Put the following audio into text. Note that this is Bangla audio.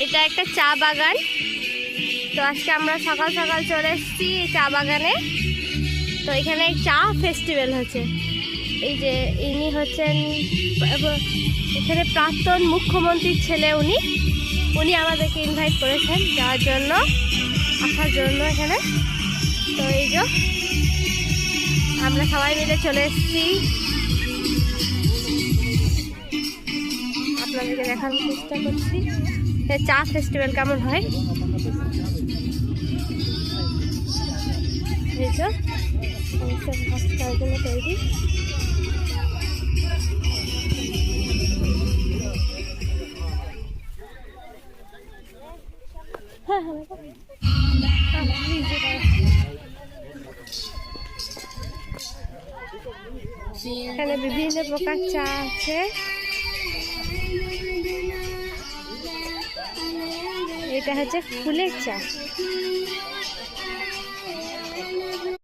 এটা একটা চা বাগান। তো আজকে আমরা সকাল সকাল চলে এসেছি চা বাগানে। তো এখানে চা ফেস্টিভ্যাল হচ্ছে। এই যে ইনি হচ্ছেন এখানে প্রাক্তন মুখ্যমন্ত্রীর ছেলে। উনি আমাদেরকে ইনভাইট করেছেন যাওয়ার জন্য, আসার জন্য এখানে। তো এই যে আমরা সবাই মিলে চলে এসেছি, আপনাদেরকে দেখানোর চেষ্টা করছি চা ফেস্টিভ্যাল কেমন হয়। এই যে তৈরি। এখানে বিভিন্ন প্রকার চা আছে। এটা হচ্ছে ফুলের চা।